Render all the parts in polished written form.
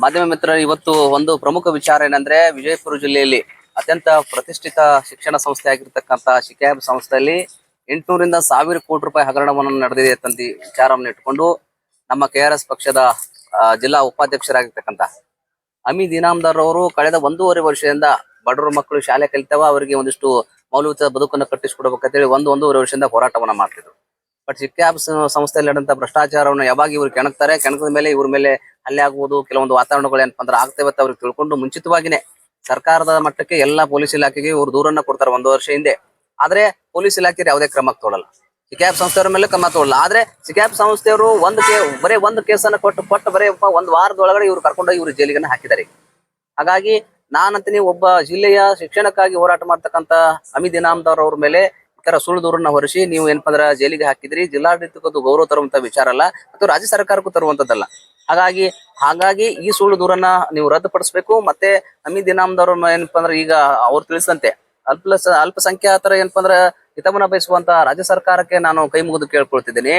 ಮಾಧ್ಯಮ ಮಿತ್ರ, ಇವತ್ತು ಒಂದು ಪ್ರಮುಖ ವಿಚಾರ ಏನಂದ್ರೆ, ವಿಜಯಪುರ ಜಿಲ್ಲೆಯಲ್ಲಿ ಅತ್ಯಂತ ಪ್ರತಿಷ್ಠಿತ ಶಿಕ್ಷಣ ಸಂಸ್ಥೆ ಆಗಿರ್ತಕ್ಕಂಥ ಶಿಕ್ಯಾಬ್ ಸಂಸ್ಥೆಯಲ್ಲಿ 800 ರಿಂದ 1000 ಕೋಟಿ ರೂಪಾಯಿ ಹಗರಣವನ್ನು ನಡೆದಿದೆ ತಂದಿ ವಿಚಾರವನ್ನು ಇಟ್ಕೊಂಡು ನಮ್ಮ KRS ಪಕ್ಷದ ಜಿಲ್ಲಾ ಉಪಾಧ್ಯಕ್ಷರಾಗಿರ್ತಕ್ಕಂಥ ಅಮೀದ್ ಇನಾಮದಾರ್ ಅವರು ಕಳೆದ 1.5 ವರ್ಷದಿಂದ ಬಡವರ ಮಕ್ಕಳು ಶಾಲೆ ಕಲಿತಾವ, ಅವರಿಗೆ ಒಂದಿಷ್ಟು ಮೌಲ್ಯಯುತ ಬದುಕನ್ನು ಕಟ್ಟಿಸಿಕೊಡ್ಬೇಕಂತೇಳಿ 1.5 ವರ್ಷದಿಂದ ಹೋರಾಟವನ್ನ ಮಾಡ್ತಿದ್ರು. ಬಟ್ ಶಿಕ್ಯಾಬ್ ಸಂಸ್ಥೆಯಲ್ಲಿ ನಡೆದಂತ ಭ್ರಷ್ಟಾಚಾರವನ್ನು ಯಾವಾಗ ಇವ್ರು ಕೆಣಕ್ತಾರೆ, ಕೆಣಕದ ಮೇಲೆ ಇವ್ರ ಮೇಲೆ ಹಲ್ಲೆ ಆಗುವುದು, ಕೆಲವೊಂದು ವಾತಾವರಣಗಳು ಏನಪ್ಪಾ ಅಂದ್ರೆ ಆಗ್ತೇವೆ ಅಂತ ಅವ್ರಿಗೆ ತಿಳ್ಕೊಂಡು ಮುಂಚಿತವಾಗಿನೇ ಸರ್ಕಾರದ ಮಟ್ಟಕ್ಕೆ ಎಲ್ಲಾ ಪೊಲೀಸ್ ಇಲಾಖೆಗೆ ಇವ್ರು ದೂರನ್ನ ಕೊಡ್ತಾರೆ 1 ವರ್ಷ ಹಿಂದೆ. ಆದ್ರೆ ಪೊಲೀಸ್ ಇಲಾಖೆ ಯಾವುದೇ ಕ್ರಮ ತಗೊಳ್ಳಲ್ಲ, ಸಿಕ್ಯಾಬ್ ಸಂಸ್ಥೆಯವರ ಮೇಲೆ ಕ್ರಮ ತಗೊಳ್ಳಲ್ಲ. ಆದ್ರೆ ಸಿಕ್ಯಾಬ್ ಸಂಸ್ಥೆಯವರು ಬರೀ ಒಂದು ಕೇಸನ್ನ ಕೊಟ್ಟು ಬರೀ 1 ವಾರದೊಳಗಡೆ ಇವ್ರು ಕರ್ಕೊಂಡೋಗಿ ಇವ್ರು ಜೈಲಿಗೆ ಹಾಕಿದ್ದಾರೆ. ಹಾಗಾಗಿ ನಾನಂತೀನಿ, ಒಬ್ಬ ಜಿಲ್ಲೆಯ ಶಿಕ್ಷಣಕ್ಕಾಗಿ ಹೋರಾಟ ಮಾಡ್ತಕ್ಕಂಥ ಅಮೀದ್ ಇನಾಮದಾರ್ ಅವ್ರ ಮೇಲೆ ಈ ತರ ಸುಳ್ಳು ದೂರನ್ನ ಹೊರಿಸಿ ನೀವು ಏನಪ್ಪಾ ಅಂದ್ರೆ ಜೈಲಿಗೆ ಹಾಕಿದ್ರಿ. ಜಿಲ್ಲಾಡಳಿತಕ್ಕೂ ಗೌರವ ತರುವಂತ ವಿಚಾರ ಅಲ್ಲ, ಮತ್ತು ರಾಜ್ಯ ಸರ್ಕಾರಕ್ಕೂ ತರುವಂತದ್ದಲ್ಲ. ಹಾಗಾಗಿ ಈ ಸುಳ್ಳು ದೂರನ್ನ ನೀವು ರದ್ದುಪಡಿಸಬೇಕು. ಮತ್ತೆ ಅಮೀದ್ ಇನಾಮದಾರ್ ಏನಪ್ಪಾ ಅಂದ್ರೆ ಈಗ ಅವ್ರು ತಿಳಿಸಂತೆ ಅಲ್ಪಸಂಖ್ಯಾತರ ಏನಪ್ಪಾ ಅಂದ್ರೆ ಹಿತವನ್ನ ಬಯಸುವಂತ ರಾಜ್ಯ ಸರ್ಕಾರಕ್ಕೆ ನಾನು ಕೈ ಮುಗಿದು ಕೇಳ್ಕೊಳ್ತಿದ್ದೀನಿ.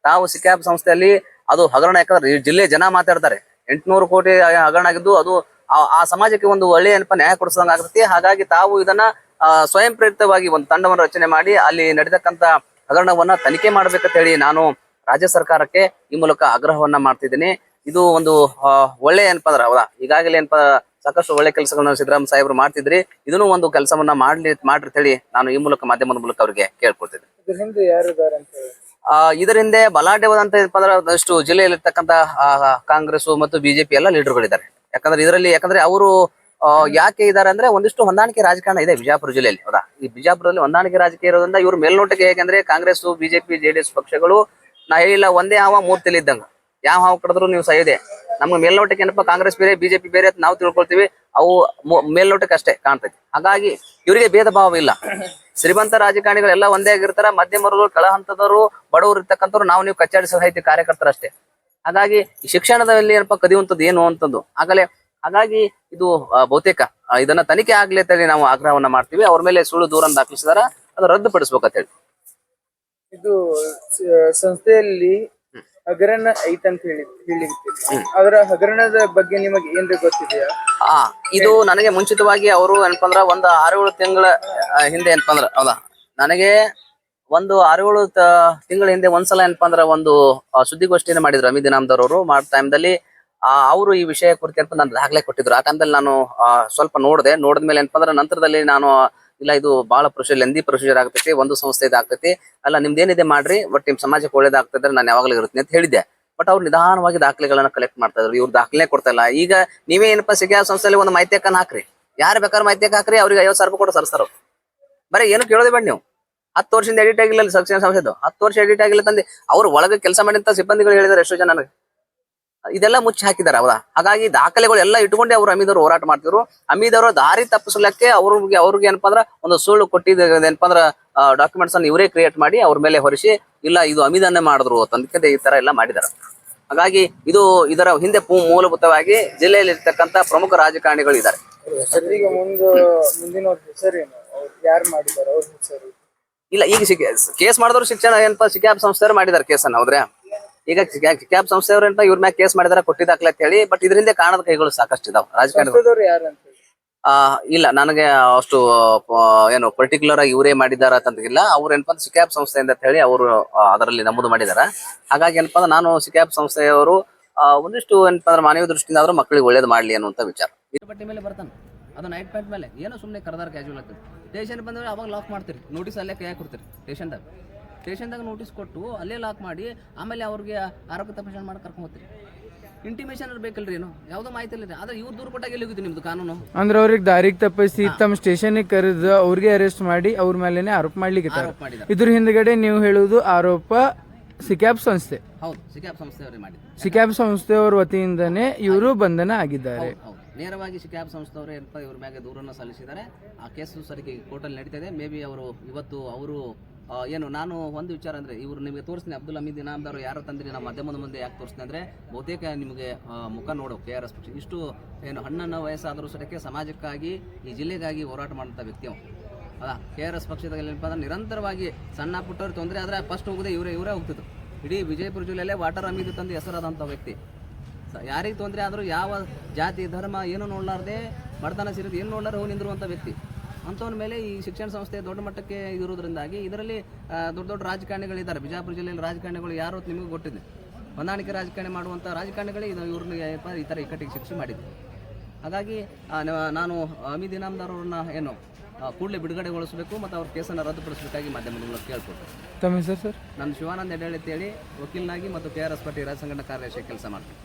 ತಾವು ಸಿಕ್ಯಾಬ್ ಸಂಸ್ಥೆಯಲ್ಲಿ ಅದು ಹಗರಣ, ಯಾಕಂದ್ರೆ ಜಿಲ್ಲೆ ಜನ ಮಾತಾಡ್ತಾರೆ 800 ಕೋಟಿ ಹಗರಣ ಆಗಿದ್ದು, ಅದು ಆ ಸಮಾಜಕ್ಕೆ ಒಂದು ಒಳ್ಳೆಯ ನ್ಯಾಯ ಕೊಡಿಸದಂಗ ಆಗ್ತೈತಿ. ಹಾಗಾಗಿ ತಾವು ಇದನ್ನ ಸ್ವಯಂ ಪ್ರೇರಿತವಾಗಿ ಒಂದು ತಂಡವನ್ನು ರಚನೆ ಮಾಡಿ ಅಲ್ಲಿ ನಡೆದಕ್ಕಂತ ಹಗರಣವನ್ನ ತನಿಖೆ ಮಾಡ್ಬೇಕಂತ ಹೇಳಿ ನಾನು ರಾಜ್ಯ ಸರ್ಕಾರಕ್ಕೆ ಈ ಮೂಲಕ ಆಗ್ರಹವನ್ನ ಮಾಡ್ತಿದ್ದೀನಿ. ಇದು ಒಂದು ಒಳ್ಳೆ ಏನಪ್ಪಾ ಅಂದ್ರೆ ಹೌದಾ, ಈಗಾಗಲೇ ಏನಪ್ಪಾ ಸಾಕಷ್ಟು ಒಳ್ಳೆ ಕೆಲಸಗಳನ್ನ ಸಿದ್ದರಾಮಯ್ಯ ಸಾಹೇಬ್ರು ಮಾಡ್ತಿದ್ರಿ, ಇದನ್ನು ಒಂದು ಕೆಲಸವನ್ನ ಮಾಡ್ರಿ ಅಂತ ಹೇಳಿ ನಾನು ಈ ಮೂಲಕ ಮಾಧ್ಯಮದ ಮೂಲಕ ಅವರಿಗೆ ಕೇಳ್ಕೊಳ್ತಿದ್ದೆ. ಇದರ ಹಿಂದೆ ಬಲಾಢ್ಯವಾದಂತ ಏನಪ್ಪಾ ಅಂದ್ರೆ ಒಂದಷ್ಟು ಜಿಲ್ಲೆಯಲ್ಲಿರ್ತಕ್ಕಂಥ ಕಾಂಗ್ರೆಸ್ ಮತ್ತು ಬಿಜೆಪಿ ಎಲ್ಲ ಲೀಡರ್ಗಳಿದ್ದಾರೆ. ಯಾಕಂದ್ರೆ ಅವರು ಯಾಕೆ ಇದಾರೆ ಅಂದ್ರೆ, ಒಂದಿಷ್ಟು ಹೊಂದಾಣಿಕೆ ರಾಜಕಾರಣ ಇದೆ ವಿಜಯಪುರ ಜಿಲ್ಲೆಯಲ್ಲಿ. ಹೌದಾ, ಈ ಬಿಜಾಪುರದಲ್ಲಿ ಹೊಂದಾಣಿಕೆ ರಾಜಕೀಯ ಇರೋದ್ರಿಂದ ಇವ್ರ ಮೇಲ್ನೋಟಕ್ಕೆ ಹೇಗೆಂದ್ರೆ ಕಾಂಗ್ರೆಸ್ ಬಿಜೆಪಿ JDS ಪಕ್ಷಗಳು ನಾ ಹೇಳಿಲ್ಲ ಒಂದೇ ಹಾವ 3 ತಲೆ ಇದ್ದಂಗ, ಯಾವ ಹಾವು ಕಡಿದ್ರು ನೀವು ಸಹಿದೆ. ನಮ್ಗೆ ಮೇಲ್ನೋಟಕ್ಕೆ ಏನಪ್ಪಾ ಕಾಂಗ್ರೆಸ್ ಬೇರೆ ಬಿಜೆಪಿ ಬೇರೆ ಅಂತ ನಾವು ತಿಳ್ಕೊಳ್ತೀವಿ, ಅವು ಮೇಲ್ನೋಟಕ್ಕೆ ಅಷ್ಟೇ ಕಾಣ್ತೈತಿ. ಹಾಗಾಗಿ ಇವರಿಗೆ ಭೇದ ಭಾವ ಇಲ್ಲ. ಶ್ರೀಮಂತ ರಾಜಕಾರಣಿಗಳೆಲ್ಲ ಒಂದೇ ಆಗಿರ್ತಾರ, ಮಧ್ಯಮರು ಕೆಳ ಹಂತದವರು ಬಡವರು ಇರ್ತಕ್ಕಂಥವ್ರು ನಾವು ನೀವು ಕಚ್ಚಾಡಿ ಸಾಹಿತ್ಯ ಕಾರ್ಯಕರ್ತರಷ್ಟೇ. ಹಾಗಾಗಿ ಈ ಶಿಕ್ಷಣದಲ್ಲಿ ಏನಪ್ಪಾ ಕದಿಯುವಂಥದ್ದು ಏನು ಅಂತಂದು ಹಾಗಾಗಿ ಇದು ಬಹುತೇಕ ಇದನ್ನ ತನಿಖೆ ಆಗ್ಲಿ ಅಂತ ಹೇಳಿ ನಾವು ಆಗ್ರಹವನ್ನ ಮಾಡ್ತೀವಿ. ಅವ್ರ ಮೇಲೆ ಸುಳ್ಳು ದೂರನ್ನು ದಾಖಲಿಸಿದಾರ, ಅದು ರದ್ದುಪಡಿಸ್ಬೇಕಂತ ಹೇಳಿ. ಇದು ಸಂಸ್ಥೆಯಲ್ಲಿ ಹಗರಣ ಐತಂತ ಹೇಳಿರ್ತೀವಿ, ಅದರ ಹಗರಣದ ಬಗ್ಗೆ ನಿಮಗೆ ಏನ್ರಿ ಗೊತ್ತಿದೆಯಾ? ಇದು ನನಗೆ ಮುಂಚಿತವಾಗಿ ಅವರು ಏನಪ್ಪಾ ಅಂದ್ರ ಒಂದು 6-7 ತಿಂಗಳ ಹಿಂದೆ ಏನಪ್ಪಾ ಅಂದ್ರ ಹೌದಾ, ನನಗೆ ಒಂದು 6-7 ತಿಂಗಳ ಹಿಂದೆ ಒಂದ್ಸಲ ಏನಪ್ಪಾ ಅಂದ್ರ ಒಂದು ಸುದ್ದಿಗೋಷ್ಠಿಯನ್ನು ಮಾಡಿದ್ರು ಅಮೀದ್ ಇನಾಮದಾರ್ ಅವರು. ಮಾಡೋ ಟೈಮ್ದಲ್ಲಿ ಅವರು ಈ ವಿಷಯ ಕುರಿತು ಏನಪ್ಪ ನಾನು ದಾಖಲೆ ಕೊಟ್ಟಿದ್ರು. ಆ ಟೈಮ್ದಲ್ಲಿ ನಾನು ಸ್ವಲ್ಪ ನೋಡಿದ್ಮೇಲೆ ಏನಪ್ಪಾ ಅಂದ್ರೆ ನಂತರದಲ್ಲಿ ನಾನು ಇಲ್ಲ, ಇದು ಬಹಳ ಲೆಂದಿ ಪ್ರೊಸೀಜರ್ ಆಗ್ತೈತಿ, ಒಂದು ಸಂಸ್ಥೆ ಇದಾಗ್ತೈತಿ, ಅಲ್ಲ ನಿಮ್ದೇನಿದೆ ಮಾಡ್ರಿ, ಬಟ್ ನಿಮ್ ಸಮಾಜಕ್ಕೆ ಒಳ್ಳೇದಾಗ್ತಿದ್ರೆ ನಾನು ಯಾವಾಗಲೂ ಇರುತ್ತೆ ಅಂತ ಹೇಳಿದ್ದೆ. ಬಟ್ ಅವ್ರು ನಿಧಾನವಾಗಿ ದಾಖಲೆಗಳನ್ನ ಕಲೆಕ್ಟ್ ಮಾಡ್ತಾ ಇದ್ರು, ಇವ್ರು ದಾಖಲೆ ಕೊಡ್ತಾ ಇಲ್ಲ. ಈಗ ನೀವೇ ಏನಪ್ಪಾ ಸಿಕ್ಯಾಬ್ ಸಂಸ್ಥೆಯಲ್ಲಿ ಒಂದು ಮಾಹಿತಿ ಹಾಕ್ರಿ, ಯಾರು ಬೇಕಾದ್ರೆ ಮಾಹಿತಿ ಹಾಕ್ರಿ, ಅವ್ರಿಗೆ 50,000 ರೂಪಾಯಿ ಕೊಟ್ಟು ಸರ್ಸ್ತಾರ. ಬರೀ ಏನು ಕೇಳೋದೇ ಬೇಡ ನೀವು. 10 ವರ್ಷದಿಂದ ಎಡಿಟ್ ಆಗಿಲ್ಲ ಶಿಕ್ಷಣ ಸಂಸ್ಥೆದು, 10 ವರ್ಷ ಎಡಿಟ್ ಆಗಿಲ್ಲ ತಂದು ಅವ್ರು ಒಳಗೆ ಕೆಲಸ ಮಾಡಿದಂತ ಸಿಬ್ಬಂದಿಗಳು ಹೇಳಿದಾರೆ ಎಷ್ಟೋ ಜನ ನನಗೆ. ಇದೆಲ್ಲ ಮುಚ್ಚಿ ಹಾಕಿದ್ದಾರೆ. ಹೌದಾ, ಹಾಗಾಗಿ ದಾಖಲೆಗಳು ಎಲ್ಲ ಇಟ್ಕೊಂಡೆ ಅವ್ರು ಅಮೀದ್ ಅವರು ಹೋರಾಟ ಮಾಡ್ತಿದ್ರು. ಅಮೀದ್ ಅವರು ದಾರಿ ತಪ್ಪಿಸ್ಲಿಕ್ಕೆ ಅವ್ರಿಗೆ ಏನಪ್ಪಾ ಅಂದ್ರೆ ಒಂದು ಸುಳ್ಳು ಕೊಟ್ಟಿದ್ದ ಏನಪ್ಪಾ ಅಂದ್ರೆ ಡಾಕ್ಯುಮೆಂಟ್ಸ್ ಅನ್ನು ಇವರೇ ಕ್ರಿಯೇಟ್ ಮಾಡಿ ಅವ್ರ ಮೇಲೆ ಹೊರಿಸಿ, ಇಲ್ಲ ಇದು ಅಮೀದನ್ನೇ ಮಾಡಿದ್ರು ಅಂತಂದಕ್ಕೆ ಈ ತರ ಎಲ್ಲ ಮಾಡಿದಾರೆ. ಹಾಗಾಗಿ ಇದರ ಹಿಂದೆ ಮೂಲಭೂತವಾಗಿ ಜಿಲ್ಲೆಯಲ್ಲಿ ಇರ್ತಕ್ಕಂಥ ಪ್ರಮುಖ ರಾಜಕಾರಣಿಗಳು ಇದ್ದಾರೆ. ಮುಂದಿನ ಹೆಸರೇನು, ಯಾರು ಮಾಡಿದಾರೆ ಅವ್ರ ಹೆಸರು ಇಲ್ಲ, ಈಗ ಕೇಸ್ ಮಾಡಿದ್ರು ಶಿಕ್ಷಣ ಏನಪ್ಪಾ ಸಿಕ್ಯಾಬ್ ಸಂಸ್ಥೆಯವರು ಮಾಡಿದಾರೆ ಕೇಸನ್ನ. ಹೌದ್ರೆ, ಈಗ ಸಿಕ್ಯಾಬ್ ಸಂಸ್ಥೆಯವರು ಏನಪ್ಪ ಇವ್ರ ಮ್ಯಾಗ ಕೇಸ್ ಮಾಡಿದಾರೆ, ಕೊಟ್ಟಿದ್ದಾಗಲೇ ಅಂತ ಹೇಳಿ. ಬಟ್ ಇದರಿಂದ ಕಾಣದ ಕೈಗಳು ಸಾಕಷ್ಟು ಇದಾವೆ ರಾಜಕಾರಣಿಗಳು. ಇಲ್ಲ, ನನಗೆ ಅಷ್ಟು ಏನು ಪರ್ಟಿಕ್ಯುಲರ್ ಆಗಿ ಇವರೇ ಮಾಡಿದಾರ ಅಂತಂದಿಲ್ಲ. ಅವ್ರು ಏನಪ್ಪಾ ಸಿಕ್ಯಾಬ್ ಸಂಸ್ಥೆ ಅಂತ ಹೇಳಿ ಅವರು ಅದರಲ್ಲಿ ನಮೂದು ಮಾಡಿದಾರ. ಹಾಗಾಗಿ ಏನಪ್ಪಾ ಅಂದ್ರೆ ನಾನು ಸಿಕ್ಯಾಬ್ ಸಂಸ್ಥೆಯವರು ಒಂದಿಷ್ಟು ಏನಪ್ಪಾ ಅಂದ್ರೆ ಮಾನವೀಯ ದೃಷ್ಟಿಯಿಂದ ಆದ್ರೂ ಮಕ್ಕಳಿಗೆ ಒಳ್ಳೇದು ಮಾಡ್ಲಿ ಅನ್ನುವಂತ ವಿಚಾರ. ಇದ್ರ ಬಟ್ಟೆ ಮೇಲೆ ಬರ್ತಾನೆ, ಅದು ನೈಟ್ ಪ್ಯಾಂಟ್ ಮೇಲೆ ಏನೋ ಸುಮ್ಮನೆ ಕರೆದಾರ ಕ್ಯಾಜುವಲ್ ಆಗ್ತದೆ. ಸ್ಟೇಷನ್ ಬಂದ್ರೆ ಅವಾಗ ಲಾಕ್ ಮಾಡ್ತೀರಿ, ನೋಟಿಸ್ ಅಲ್ಲೇ ಕೈ ಕೊಡ್ತೀರಿ. ಸ್ಟೇಷನ್ದಾಗ ನೋಟಿಸ್ ಕೊಟ್ಟು ಅಲ್ಲೇ ಲಾಕ್ ಮಾಡಿ ಆಮೇಲೆ ಅವ್ರಿಗೆ ಆರೋಗ್ಯ ತಪಾಸಣೆ ಮಾಡಿ ಕರ್ಕೊಂಡು ಹೋಗ್ತೀರಿ. ಇಂಟಿಮೇಷನ್ ಬೇಕಲ್ರಿ, ಏನು ಯಾವುದೋ ಮಾಹಿತಿ ಇಲ್ಲ. ಆದ್ರೆ ಇವ್ರು ದೂರ ಕೊಟ್ಟಾಗ ಎಲ್ಲಿ ಹೋಗುತ್ತೆ ನಿಮ್ದು ಕಾನೂನು? ಅಂದ್ರೆ ಅವ್ರಿಗೆ ದಾರಿಗೆ ತಪ್ಪಿಸಿ ತಮ್ಮ ಸ್ಟೇಷನ್ಗೆ ಕರೆದು ಅವ್ರಿಗೆ ಅರೆಸ್ಟ್ ಮಾಡಿ ಅವ್ರ ಮೇಲೆನೆ ಆರೋಪ ಮಾಡ್ಲಿಕ್ಕೆ. ಇದ್ರ ಹಿಂದ್ಗಡೆ ನೀವು ಹೇಳುವುದು ಆರೋಪ ಸಿಕ್ಯಾಬ್ ಸಂಸ್ಥೆ. ಹೌದು, ಸಿಕ್ಯಾಬ್ ಸಂಸ್ಥೆಯವರೇ ಮಾಡಿದ್ರು. ಸಿಕ್ಯಾಬ್ ಸಂಸ್ಥೆಯವರ ವತಿಯಿಂದನೇ ಇವರು ಬಂಧನ ಆಗಿದ್ದಾರೆ. ನೇರವಾಗಿ ಸಿಕ್ಯಾಬ್ ಸಂಸ್ಥೆಯವರು ಏನಪ್ಪ ಇವ್ರ ಮ್ಯಾಗೆ ದೂರನ್ನು ಸಲ್ಲಿಸಿದ್ದಾರೆ. ಆ ಕೇಸು ಸರಿಗೆ ಕೋರ್ಟಲ್ಲಿ ನಡೀತಿದೆ. ಮೇ ಬಿ ಇವತ್ತು ಅವರು ಏನು, ನಾನು ಒಂದು ವಿಚಾರ ಅಂದ್ರೆ ಇವರು ನಿಮಗೆ ತೋರಿಸ್ತೀನಿ, ಅಬ್ದುಲ್ ಅಮೀದ್ ಇನಾಮದಾರ್ ಯಾರು ತಂದ್ರಿ ನಮ್ಮ ಮಾಧ್ಯಮದ ಮುಂದೆ ಯಾಕೆ ತೋರಿಸ್ತೀನಿ ಅಂದ್ರೆ, ಬಹುತೇಕ ನಿಮಗೆ ಮುಖ ನೋಡೋ KRS ಪಕ್ಷ ಇಷ್ಟು ಏನು ಹಣ್ಣನ್ನು ವಯಸ್ಸಾದರೂ ಸರಕ್ಕೆ ಸಮಾಜಕ್ಕಾಗಿ ಈ ಜಿಲ್ಲೆಗಾಗಿ ಹೋರಾಟ ಮಾಡುವಂಥ ವ್ಯಕ್ತಿ ಅವ. ಅಲ್ಲ, KRS ಪಕ್ಷದಲ್ಲಿ ಏನಪ್ಪ ಅಂದ್ರೆ ನಿರಂತರವಾಗಿ ಸಣ್ಣ ಪುಟ್ಟವ್ರು ತೊಂದರೆ ಆದ್ರೆ ಫಸ್ಟ್ ಹೋಗೋದೇ ಇವರೇ ಹೋಗ್ತಿದ್ರು. ಇಡೀ ವಿಜಯಪುರ ಜಿಲ್ಲೆಯಲ್ಲೇ ವಾಟರ್ ಅಮೀದ್ ತಂದು ಹೆಸರಾದಂಥ ವ್ಯಕ್ತಿ. ಯಾರಿಗೆ ತೊಂದರೆ ಆದರೂ ಯಾವ ಜಾತಿ ಧರ್ಮ ಏನು ನೋಡಲಾರ್ದೆ ಬಡತನ ಸಿರಿದು ಏನು ನೋಡಲಾರ ಹೋಗಿ ನಿಂದಿರುವಂಥ ವ್ಯಕ್ತಿ ಅಂಥವ್ರ ಮೇಲೆ ಈ ಶಿಕ್ಷಣ ಸಂಸ್ಥೆ ದೊಡ್ಡ ಮಟ್ಟಕ್ಕೆ ಇರುವುದರಿಂದಾಗಿ ಇದರಲ್ಲಿ ದೊಡ್ಡ ದೊಡ್ಡ ರಾಜಕಾರಣಿಗಳಿದ್ದಾರೆ. ಬಿಜಾಪುರ ಜಿಲ್ಲೆಯಲ್ಲಿ ರಾಜಕಾರಣಿಗಳು ಯಾರು ನಿಮಗೂ ಗೊತ್ತಿದೆ. ಹೊಂದಾಣಿಕೆ ರಾಜಕಾರಣ ಮಾಡುವಂಥ ರಾಜಕಾರಣಿಗಳೇ ಇವ್ರನ್ನ ಈ ಥರ ಇಕ್ಕಟ್ಟಿಗೆ ಶಿಕ್ಷೆ ಮಾಡಿದ್ರು. ಹಾಗಾಗಿ ನಾನು ಅಮೀದ್ ಇನಾಮ್ದಾರ್ ಅವ್ರನ್ನ ಏನು ಕೂಡಲೇ ಬಿಡುಗಡೆಗೊಳಿಸಬೇಕು ಮತ್ತು ಅವ್ರ ಕೇಸನ್ನು ರದ್ದುಪಡಿಸಬೇಕಾಗಿ ಮಾಧ್ಯಮದಿಂದ ಕೇಳ್ಕೊಳ್ತಾರೆ. ತಮ್ಮ ಹೆಸರು ಸರ್? ನಾನು ಶಿವಾನಂದ ಹೆಡ್ಡಳ್ಳಿ ಅಂತೇಳಿ ವಕೀಲನಾಗಿ ಮತ್ತು KRS ಪಾರ್ಟಿ ರಾಜ್ಯ ಸಂಘಟನಾ ಕಾರ್ಯದರ್ಶಿ ಕೆಲಸ ಮಾಡ್ತೀನಿ.